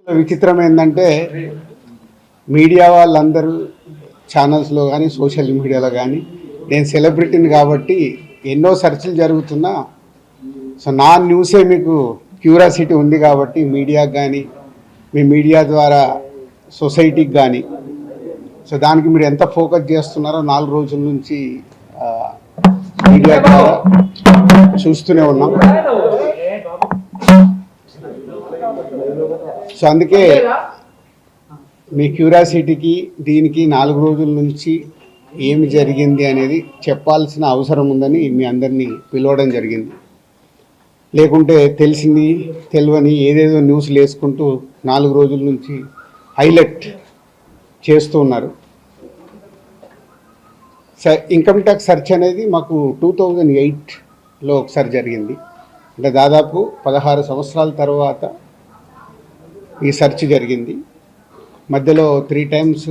విచిత్రం ఏంటంటే మీడియా వాళ్ళందరూ ఛానల్స్లో కానీ సోషల్ మీడియాలో కానీ నేను సెలబ్రిటీని కాబట్టి ఎన్నో సెర్చ్లు జరుగుతున్నా. సో నా న్యూసే మీకు క్యూరియాసిటీ ఉంది కాబట్టి మీడియాకి కానీ మీ మీడియా ద్వారా సొసైటీకి కానీ సో దానికి మీరు ఎంత ఫోకస్ చేస్తున్నారో 4 రోజుల నుంచి మీడియా ద్వారా చూస్తూనే ఉన్నాం. సో అందుకే మీ క్యూరియాసిటీకి దీనికి 4 రోజుల నుంచి ఏమి జరిగింది అనేది చెప్పాల్సిన అవసరం ఉందని మీ అందరినీ పిలవడం జరిగింది. లేకుంటే తెలిసింది తెలియని ఏదేదో న్యూస్లు వేసుకుంటూ 4 రోజుల నుంచి హైలైట్ చేస్తూ ఉన్నారు. ఇన్కమ్ ట్యాక్స్ సెర్చ్ అనేది మాకు 2008లో ఒకసారి జరిగింది. అంటే దాదాపు 16 సంవత్సరాల తర్వాత ఈ సెర్చ్ జరిగింది. మధ్యలో 3 టైమ్స్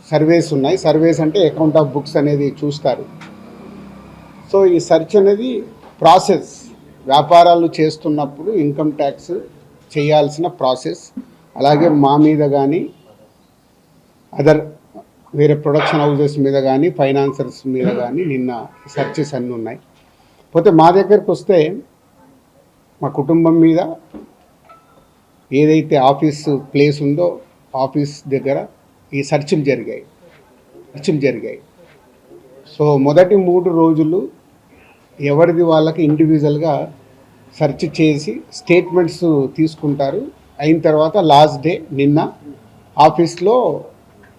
సర్వేస్ ఉన్నాయి. సర్వేస్ అంటే అకౌంట్ ఆఫ్ బుక్స్ అనేది చూస్తారు. సో ఈ సెర్చ్ అనేది ప్రాసెస్, వ్యాపారాలు చేస్తున్నప్పుడు ఇన్కమ్ ట్యాక్స్ చేయాల్సిన ప్రాసెస్. అలాగే మా మీద కానీ అదర్ వేరే ప్రొడక్షన్ హౌజెస్ మీద కానీ ఫైనాన్సర్స్ మీద కానీ నిన్న సెర్చెస్ అన్నీ ఉన్నాయి. పోతే మా దగ్గరకు వస్తే మా కుటుంబం మీద ఏదైతే ఆఫీస్ ప్లేస్ ఉందో ఆఫీస్ దగ్గర ఈ సెర్చ్లు జరిగాయి. సో మొదటి 3 రోజులు ఎవరిది వాళ్ళకి ఇండివిజువల్గా సెర్చ్ చేసి స్టేట్మెంట్స్ తీసుకుంటారు. అయిన తర్వాత లాస్ట్ డే నిన్న ఆఫీస్లో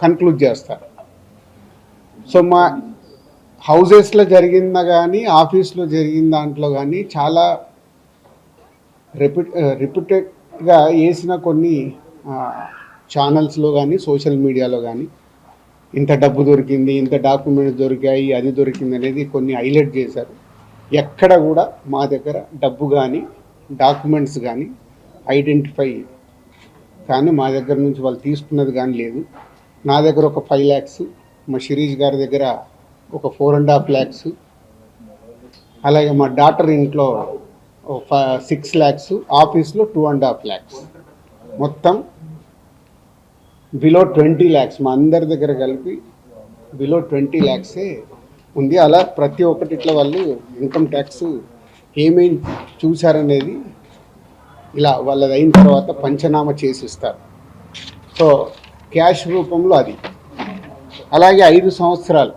కన్క్లూడ్ చేస్తారు. సో మా హౌజెస్లో జరిగిందా కానీ ఆఫీస్లో జరిగిన దాంట్లో కానీ చాలా రిపీటెడ్గా వేసిన కొన్ని ఛానల్స్లో కానీ సోషల్ మీడియాలో కానీ ఇంత డబ్బు దొరికింది, ఇంత డాక్యుమెంట్స్ దొరికాయి, అది దొరికింది అనేది కొన్ని హైలైట్ చేశారు. ఎక్కడ కూడా మా దగ్గర డబ్బు కానీ డాక్యుమెంట్స్ కానీ ఐడెంటిఫై కానీ మా దగ్గర నుంచి వాళ్ళు తీసుకున్నది కానీ లేదు. నా దగ్గర ఒక 5 lakhs, మా శిరీష్ గారి దగ్గర ఒక 4.5 lakhs, అలాగే మా డాటర్ ఇంట్లో 6 lakhs, ఆఫీస్లో 2.5 lakhs, మొత్తం బిలో 20 lakhs. మా అందరి దగ్గర కలిపి బిలో 20 lakhs ఉంది. అలా ప్రతి ఒక్కటి ఇట్లా వాళ్ళు ఇన్కమ్ ట్యాక్స్ ఏమేమి చూశారనేది ఇలా వాళ్ళది అయిన తర్వాత పంచనామా చేసి ఇస్తారు. సో క్యాష్ రూపంలో అది. అలాగే 5 సంవత్సరాలు